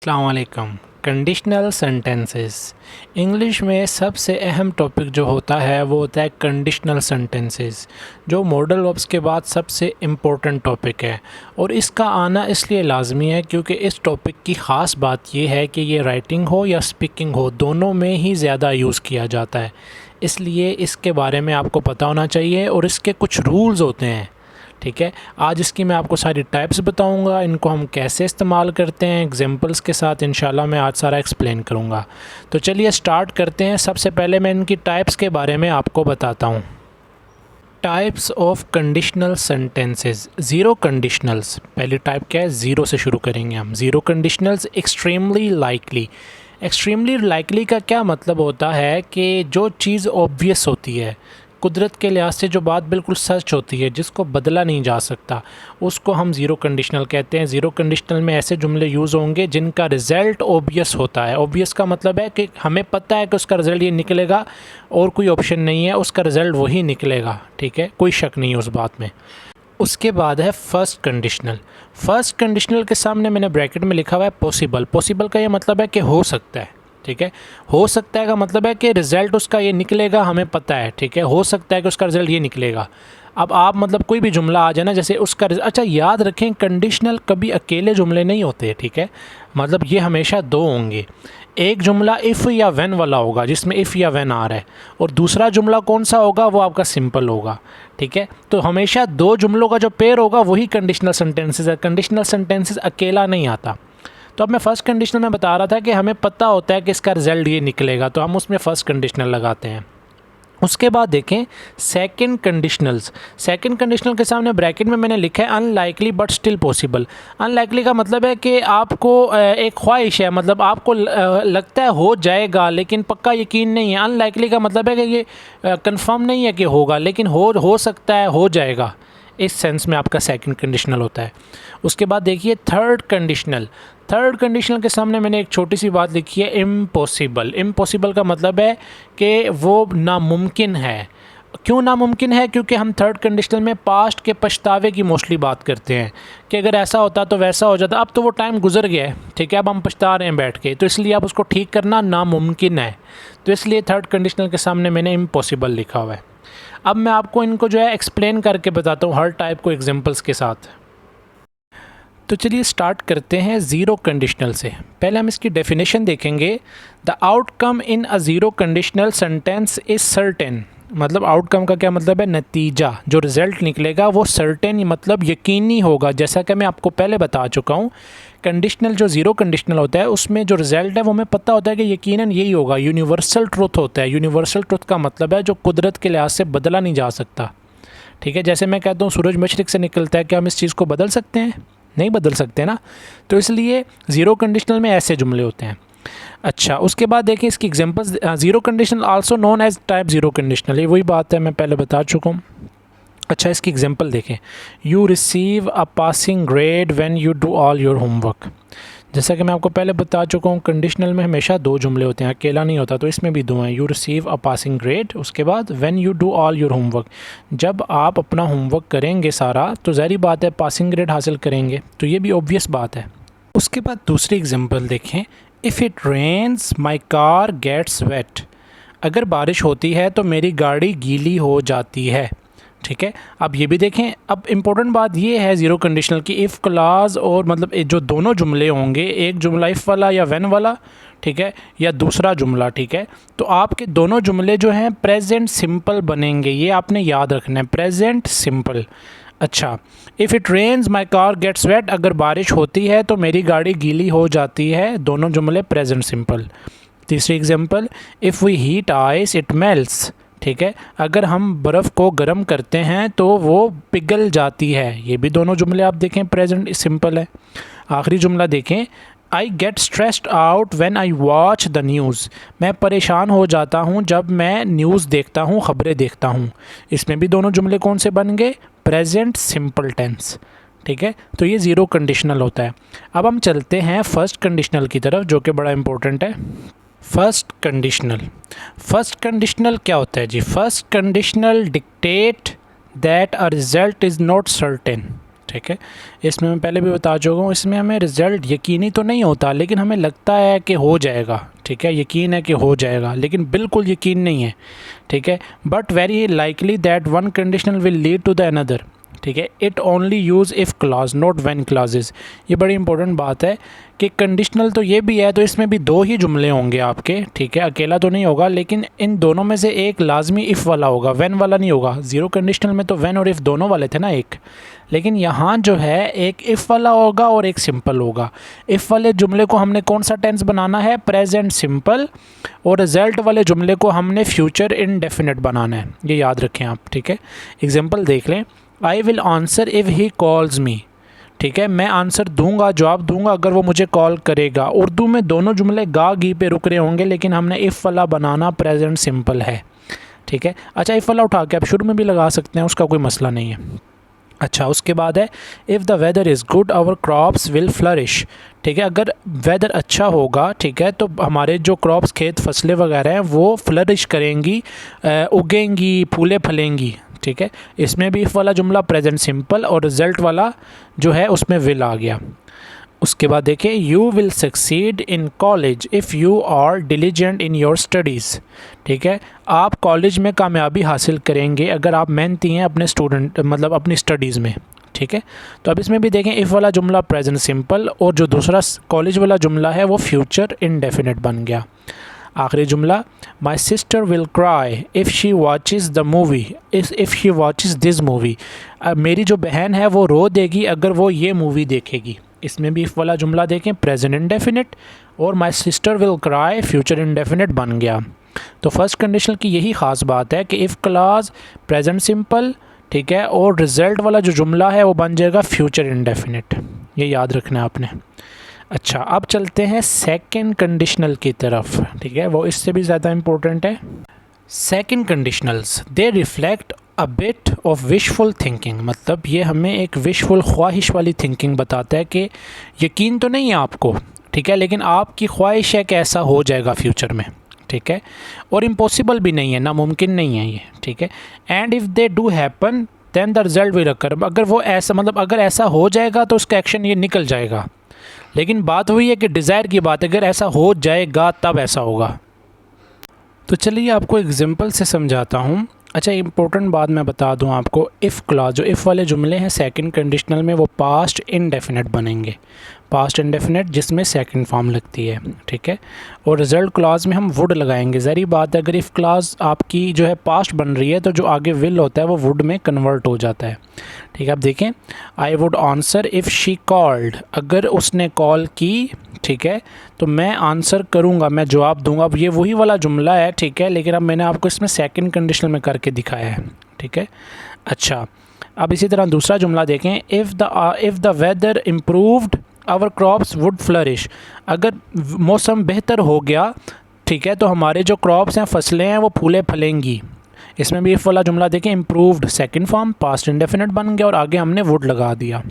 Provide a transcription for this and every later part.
अस्सलाम वालेकुम। Conditional sentences English में सबसे अहम टॉपिक जो होता है वो होता है कंडीशनल सेंटेंसेस, जो मॉडल वर्ब्स के बाद सबसे इम्पोर्टेंट टॉपिक है। और इसका आना इसलिए लाजमी है क्योंकि इस टॉपिक की ख़ास बात ये है कि ये राइटिंग हो या स्पीकिंग हो, दोनों में ही ज़्यादा यूज़ किया जाता है। इसलिए इसके बारे में आपको पता होना चाहिए और इसके कुछ रूल्स होते हैं। ठीक है, आज इसकी मैं आपको सारी टाइप्स बताऊंगा, इनको हम कैसे इस्तेमाल करते हैं एग्जांपल्स के साथ इंशाल्लाह मैं आज सारा एक्सप्लेन करूंगा। तो चलिए स्टार्ट करते हैं। सबसे पहले मैं इनकी टाइप्स के बारे में आपको बताता हूं। Types of conditional sentences. Zero conditionals, पहली टाइप क्या है, ज़ीरो से शुरू करेंगे हम। Zero conditionals. Extremely likely. Extremely likely का क्या मतलब होता है कि जो चीज़ ऑब्वियस होती है, कुदरत के लिहाज से जो बात बिल्कुल सच होती है, जिसको बदला नहीं जा सकता, उसको हम ज़ीरो कंडीशनल कहते हैं। ज़ीरो कंडीशनल में ऐसे जुमले यूज़ होंगे जिनका रिज़ल्ट ऑब्वियस होता है। ऑब्वियस का मतलब है कि हमें पता है कि उसका रिज़ल्ट ये निकलेगा और कोई ऑप्शन नहीं है, उसका रिज़ल्ट वही निकलेगा। ठीक है, कोई शक नहीं है उस बात में। उसके बाद है फर्स्ट कंडीशनल। फर्स्ट कंडीशनल के सामने मैंने ब्रैकेट में लिखा हुआ है पॉसिबल। पॉसिबल का ये मतलब है कि हो सकता है। ठीक है, हो सकता है का मतलब है कि रिज़ल्ट उसका ये निकलेगा, हमें पता है। ठीक है, हो सकता है कि उसका रिज़ल्ट ये निकलेगा। अब आप मतलब कोई भी जुमला आ जाए ना, जैसे उसका अच्छा याद रखें, कंडीशनल कभी अकेले जुमले नहीं होते। ठीक है, मतलब ये हमेशा दो होंगे। एक जुमला इफ़ या व्हेन वाला होगा जिसमें इफ़ या व्हेन आ रहा है, और दूसरा जुमला कौन सा होगा, वो आपका सिंपल होगा। ठीक है, तो हमेशा दो जुमलों का जो पेयर होगा वही कंडीशनल सेंटेंसेस है। कंडीशनल सेंटेंसेस अकेला नहीं आता। तो अब मैं फ़र्स्ट कंडीशनल में बता रहा था कि हमें पता होता है कि इसका रिज़ल्ट ये निकलेगा, तो हम उसमें फ़र्स्ट कंडीशनल लगाते हैं। उसके बाद देखें सेकंड कंडीशनल्स। सेकंड कंडीशनल के सामने ब्रैकेट में मैंने लिखा है unlikely but still possible. Unlikely का मतलब है कि आपको एक ख्वाहिश है, मतलब आपको लगता है हो जाएगा लेकिन पक्का यकीन नहीं है। अनलाइकली का मतलब है कि ये कंफर्म नहीं है कि होगा, लेकिन हो सकता है, हो जाएगा। इस सेंस में आपका सेकंड कंडीशनल होता है। उसके बाद देखिए थर्ड कंडीशनल। थर्ड कंडीशनल के सामने मैंने एक छोटी सी बात लिखी है, इम्पॉसिबल। इम्पॉसिबल का मतलब है कि वो नामुमकिन है। क्यों नामुमकिन है? क्योंकि हम थर्ड कंडीशनल में पास्ट के पछतावे की मोस्टली बात करते हैं कि अगर ऐसा होता तो वैसा हो जाता। अब तो वो टाइम गुजर गया है। ठीक है, अब हम पछता रहे हैं बैठ के, तो इसलिए अब उसको ठीक करना नामुमकिन है। तो इसलिए थर्ड कंडीशनल के सामने मैंने इम्पॉसिबल लिखा हुआ है। अब मैं आपको इनको जो है एक्सप्लेन करके बताता हूँ हर टाइप को एग्जांपल्स के साथ। तो चलिए स्टार्ट करते हैं ज़ीरो कंडीशनल से। पहले हम इसकी डेफिनेशन देखेंगे। The outcome in a zero conditional sentence is certain. मतलब आउटकम का क्या मतलब है, नतीजा, जो रिज़ल्ट निकलेगा वो सर्टेन मतलब यकीनी होगा। जैसा कि मैं आपको पहले बता चुका हूँ, कंडीशनल जो ज़ीरो कंडीशनल होता है उसमें जो रिज़ल्ट है वो हमें पता होता है कि यकीनन यही होगा। यूनिवर्सल ट्रुथ होता है। यूनिवर्सल ट्रुथ का मतलब है जो कुदरत के लिहाज से बदला नहीं जा सकता। ठीक है, जैसे मैं कहता हूँ सूरज मशरिक़ से निकलता है, क्या हम इस चीज़ को बदल सकते हैं? नहीं बदल सकते ना। तो इसलिए ज़ीरो कंडीशनल में ऐसे जुमले होते हैं। अच्छा, उसके बाद देखें इसकी examples. Zero conditional also known as type zero conditional, ये वही बात है मैं पहले बता चुका हूँ। अच्छा, इसकी एग्जांपल देखें। You receive a passing grade when you do all your homework. जैसा कि मैं आपको पहले बता चुका हूँ, कंडीशनल में हमेशा दो जुमले होते हैं, अकेला नहीं होता। तो इसमें भी दो हैं, you receive a passing grade, उसके बाद when you do all your homework. जब आप अपना होमवर्क करेंगे सारा, तो ज़ाहिर बात है पासिंग ग्रेड हासिल करेंगे, तो ये भी ऑब्वियस बात है। उसके बाद दूसरी एग्जांपल देखें। If it rains my car gets wet. अगर बारिश होती है तो मेरी गाड़ी गीली हो जाती है। ठीक है, अब ये भी देखें। अब इम्पोर्टेंट बात ये है ज़ीरो कंडीशनल की, इफ़ क्लास और मतलब जो दोनों जुमले होंगे, एक जुमला इफ़ वाला या व्हेन वाला, ठीक है, या दूसरा जुमला, ठीक है, तो आपके दोनों जुमले जो हैं प्रेजेंट सिंपल बनेंगे। ये आपने याद रखना है, प्रेजेंट सिंपल। अच्छा, if it rains my car gets wet, अगर बारिश होती है तो मेरी गाड़ी गीली हो जाती है। दोनों जुमले प्रेजेंट सिंपल। तीसरी example, if we heat ice it melts. ठीक है, अगर हम बर्फ़ को गर्म करते हैं तो वो पिघल जाती है। ये भी दोनों जुमले आप देखें प्रेजेंट सिंपल है। आखिरी जुमला देखें, I get stressed out when I watch the news. मैं परेशान हो जाता हूँ जब मैं न्यूज़ देखता हूँ, ख़बरें देखता हूँ। इसमें भी दोनों जुमले कौन से बन गए, प्रेजेंट सिंपल टेंस। ठीक है, तो ये ज़ीरो कंडीशनल होता है। अब हम चलते हैं फर्स्ट कंडीशनल की तरफ, जो कि बड़ा इंपॉर्टेंट है। First conditional. फर्स्ट कंडीशनल क्या होता है जी? First conditional dictate that a result is not certain. ठीक है। इसमें मैं पहले भी बता चुका हूँ, इसमें हमें रिज़ल्ट यकीनी तो नहीं होता, लेकिन हमें लगता है कि हो जाएगा, ठीक है, यकीन है कि हो जाएगा, लेकिन बिल्कुल यकीन नहीं है, ठीक है। But very likely that one conditional will lead to the another, ठीक है। It only use if clause not when clauses. ये बड़ी इंपॉर्टेंट बात है कि कंडीशनल तो ये भी है, तो इसमें भी दो ही जुमले होंगे आपके, ठीक है, अकेला तो नहीं होगा, लेकिन इन दोनों में से एक लाजमी इफ़ वाला होगा, व्हेन वाला नहीं होगा। ज़ीरो कंडीशनल में तो व्हेन और इफ़ दोनों वाले थे ना एक, लेकिन यहाँ जो है एक इफ़ वाला होगा और एक सिंपल होगा। इफ़ वाले जुमले को हमने कौन सा टेंस बनाना है, प्रेजेंट सिंपल, और रिज़ल्ट वाले जुमले को हमने फ्यूचर इनडेफिनिट बनाना है, ये याद रखें आप, ठीक है। एग्जाम्पल देख लें, I will answer if he calls me, ठीक है, मैं आंसर दूंगा, जवाब दूंगा अगर वो मुझे कॉल करेगा। उर्दू में दोनों जुमले गा गी पे रुक रहे होंगे, लेकिन हमने इफ़ वाला बनाना प्रेजेंट सिंपल है, ठीक है। अच्छा, इफ़ वाला उठा के आप शुरू में भी लगा सकते हैं, उसका कोई मसला नहीं है। अच्छा, उसके बाद है if the weather is good our crops will flourish, ठीक है, अगर वेदर अच्छा होगा, ठीक है, तो हमारे जो क्रॉप्स, खेत, फसलें वगैरह हैं वो फ्लरिश करेंगी, उगेंगी, फूले फलेंगी, ठीक है। इसमें भी इफ़ वाला जुमला प्रेजेंट सिंपल और रिज़ल्ट वाला जो है उसमें विल आ गया। उसके बाद देखें, you will succeed in college if you are diligent in your studies, ठीक है, आप कॉलेज में कामयाबी हासिल करेंगे अगर आप मेहनती हैं अपने स्टूडेंट, मतलब अपनी स्टडीज़ में, ठीक है। तो अब इसमें भी देखें, इफ़ वाला जुमला प्रेजेंट सिंपल और जो दूसरा कॉलेज वाला जुमला है वो फ्यूचर इनडेफिनिट बन गया। आखिरी जुमला, my sister will cry if she watches the movie if she watches this movie, मेरी जो बहन है वो रो देगी अगर वो ये मूवी देखेगी। इसमें भी इफ़ वाला जुमला देखें प्रेजेंट इंडेफिनिट और my sister will cry future indefinite बन गया। तो फर्स्ट कंडीशनल की यही ख़ास बात है कि इफ़ क्लॉज प्रेजेंट सिंपल, ठीक है, और रिज़ल्ट वाला जो जुमला है वो बन जाएगा फ्यूचर इंडेफिनिट, ये याद रखना है आपने। अच्छा, अब चलते हैं सेकंड कंडीशनल की तरफ, ठीक है, वो इससे भी ज़्यादा इम्पोर्टेंट है। Second conditionals they reflect a bit of wishful thinking, मतलब ये हमें एक विशफुल ख्वाहिश वाली थिंकिंग बताता है कि यकीन तो नहीं है आपको, ठीक है, लेकिन आपकी ख्वाहिश है कि ऐसा हो जाएगा फ्यूचर में, ठीक है, और इम्पॉसिबल भी नहीं है, नामुमकिन नहीं है ये, ठीक है। And if they do happen then the result will occur, अगर वो ऐसा, मतलब अगर ऐसा हो जाएगा तो उसका एक्शन ये निकल जाएगा, लेकिन बात वही है कि डिज़ायर की बात है, अगर ऐसा हो जाएगा तब ऐसा होगा। तो चलिए आपको एग्जांपल से समझाता हूँ। अच्छा, इंपॉर्टेंट बात मैं बता दूँ आपको, इफ़ क्लॉज, जो इफ़ वाले जुमले हैं सेकंड कंडीशनल में वो पास्ट इनडेफिनिट बनेंगे, पास्ट इनडेफिनिट जिसमें सेकंड फॉर्म लगती है, ठीक है, और रिजल्ट क्लॉज में हम वुड लगाएंगे। ज़ाहिर बात है, अगर इफ़ क्लॉज आपकी जो है पास्ट बन रही है तो जो आगे विल होता है वो वुड में कन्वर्ट हो जाता है, ठीक है। अब देखें, I would answer if she called, अगर उसने कॉल की, ठीक है, तो मैं आंसर करूँगा, मैं जवाब दूंगा। अब ये वही वाला जुमला है, ठीक है, लेकिन अब मैंने आपको इसमें सेकंड कंडीशनल में करके दिखाया है, ठीक है। अच्छा, अब इसी तरह दूसरा जुमला देखें, if the weather improved our crops would flourish, अगर मौसम बेहतर हो गया, ठीक है, तो हमारे जो क्रॉप्स हैं, फसलें हैं, वो फूले फलेंगी। इसमें भी इफ़ वाला जुमला देखें, improved second form past indefinite बन गया और आगे हमने वुड लगा दिया।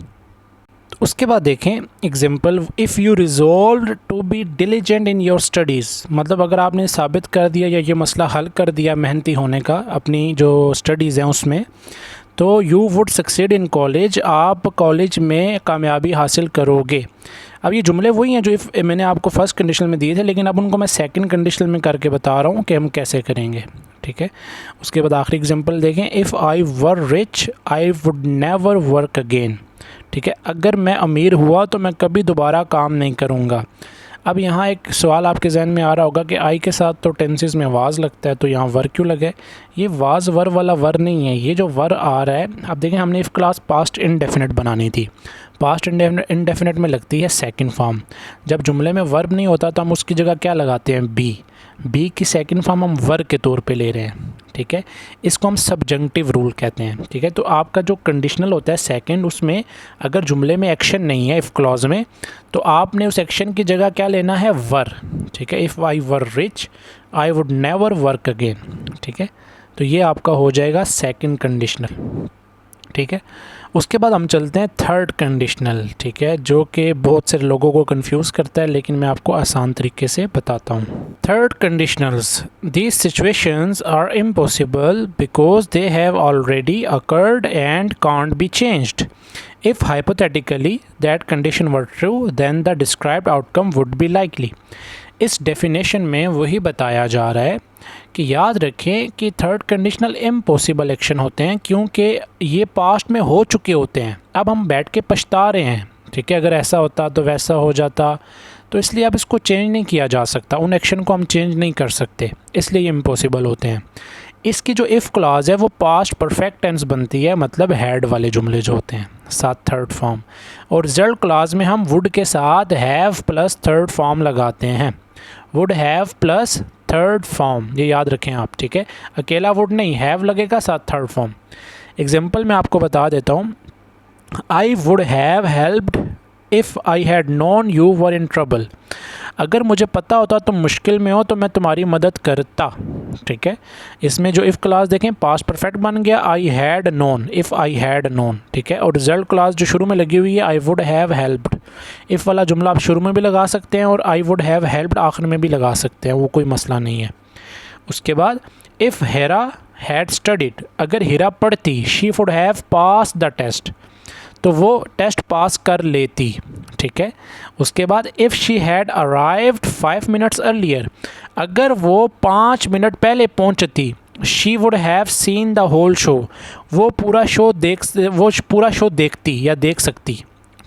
उसके बाद देखें example, if you resolve to be diligent in your studies, मतलब अगर आपने साबित कर दिया या ये मसला हल कर दिया मेहनती होने का अपनी जो स्टडीज़ हैं उसमें, तो you would succeed in college, आप कॉलेज में कामयाबी हासिल करोगे। अब ये जुमले वही हैं जो मैंने आपको फर्स्ट कंडीशन में दिए थे, लेकिन अब उनको मैं सेकंड कंडीशन में करके बता रहा हूँ कि हम कैसे करेंगे, ठीक है। उसके बाद आखिरी एग्जांपल देखें, if I were rich I would never work again, ठीक है, अगर मैं अमीर हुआ तो मैं कभी दोबारा काम नहीं करूँगा। अब यहाँ एक सवाल आपके जहन में आ रहा होगा कि आई के साथ तो टेंसेस में वाज लगता है, तो यहाँ वर क्यों लगे? ये वाज वर वाला वर नहीं है, ये जो वर आ रहा है, अब देखें हमने इफ़ क्लास पास्ट इनडेफिनिट बनानी थी, पास्ट इनडेफिनिट में लगती है सेकंड फॉर्म। जब जुमले में वर्ब नहीं होता तो हम उसकी जगह क्या लगाते हैं, बी की सेकंड फॉर्म हम वर्ब के तौर पे ले रहे हैं, ठीक है। इसको हम सब्जंक्टिव रूल कहते हैं, ठीक है। तो आपका जो कंडीशनल होता है सेकंड, उसमें अगर जुमले में एक्शन नहीं है इफ़ क्लॉज में, तो आपने उस एक्शन की जगह क्या लेना है, वर, ठीक है। If I were rich I would never work again, ठीक है। तो ये आपका हो जाएगा सेकंड कंडीशनल, ठीक है। उसके बाद हम चलते हैं थर्ड कंडीशनल, ठीक है, जो कि बहुत से लोगों को कंफ्यूज करता है, लेकिन मैं आपको आसान तरीके से बताता हूँ। Third conditionals, these situations are impossible because they have already occurred and can't be changed. If hypothetically that condition were true then the described outcome would be likely. इस डेफिनेशन में वही बताया जा रहा है कि याद रखें कि थर्ड कंडीशनल इम्पॉसिबल एक्शन होते हैं क्योंकि ये पास्ट में हो चुके होते हैं, अब हम बैठ के पछता रहे हैं, ठीक है। अगर ऐसा होता तो वैसा हो जाता, तो इसलिए अब इसको चेंज नहीं किया जा सकता, उन एक्शन को हम चेंज नहीं कर सकते, इसलिए ये इम्पॉसिबल होते हैं। इसकी जो इफ़ क्लॉज है वो पास्ट परफेक्ट टेंस बनती है, मतलब हैड वाले जुमले जो होते हैं साथ थर्ड फॉर्म, और रिजल्ट क्लॉज में हम वुड के साथ हैव प्लस थर्ड फॉर्म लगाते हैं, would have plus third form, ये याद रखें आप, ठीक है। अकेला वुड नहीं, हैव लगेगा साथ थर्ड फॉर्म। एग्जांपल मैं आपको बता देता हूँ, I would have helped if I had known you were in trouble. अगर मुझे पता होता तुम मुश्किल में हो तो मैं तुम्हारी मदद करता, ठीक है। इसमें जो इफ़ क्लास देखें पास्ट परफेक्ट बन गया, I had known, if I had known, ठीक है। और रिजल्ट क्लास जो शुरू में लगी हुई है, I would have helped, if वाला जुमला आप शुरू में भी लगा सकते हैं और आई वुड हैव हेल्प्ड आखिर में भी लगा सकते हैं, वो कोई मसला नहीं है। उसके बाद इफ़ हेरा हैड स्टडीड, अगर हीरा पढ़ती, she would have pass the test, तो वो टेस्ट पास कर लेती, ठीक है। उसके बाद if she had arrived 5 minutes earlier, अगर वो 5 मिनट पहले पहुंचती, she would have seen the whole show, वो पूरा शो देखती या देख सकती,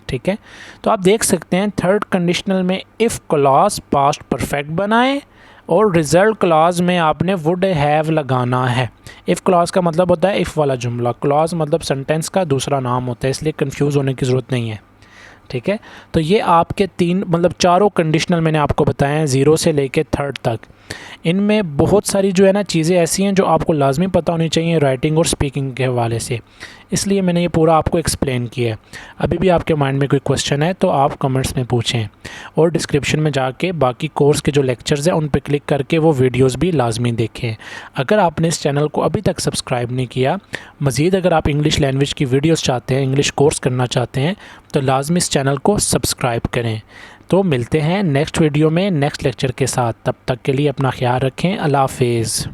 ठीक है। तो आप देख सकते हैं थर्ड कंडीशनल में इफ़ क्लॉज पास्ट परफेक्ट बनाएं और रिजल्ट क्लॉज में आपने वुड हैव लगाना है। इफ़ क्लॉज का मतलब होता है इफ़ वाला जुमला, क्लॉज मतलब सेंटेंस का दूसरा नाम होता है, इसलिए कंफ्यूज होने की ज़रूरत नहीं है, ठीक है। तो ये आपके चारों कंडीशनल मैंने आपको बताए हैं 0 से लेके थर्ड तक। इनमें बहुत सारी जो है ना चीज़ें ऐसी हैं जो आपको लाजमी पता होनी चाहिए राइटिंग और स्पीकिंग के हवाले से, इसलिए मैंने ये पूरा आपको एक्सप्लेन किया है। अभी भी आपके माइंड में कोई क्वेश्चन है तो आप कमेंट्स में पूछें, और डिस्क्रिप्शन में जाके बाकी कोर्स के जो लेक्चर्स हैं उन पर क्लिक करके वो वीडियोस भी लाजमी देखें। अगर आपने इस चैनल को अभी तक सब्सक्राइब नहीं किया, मज़ीद अगर आप इंग्लिश लैंग्वेज की वीडियोस चाहते हैं, इंग्लिश कोर्स करना चाहते हैं, तो लाजमी इस चैनल को सब्सक्राइब करें। तो मिलते हैं नेक्स्ट वीडियो में नेक्स्ट लेक्चर के साथ, तब तक के लिए अपना ख्याल रखें। अल्लाह हाफिज़।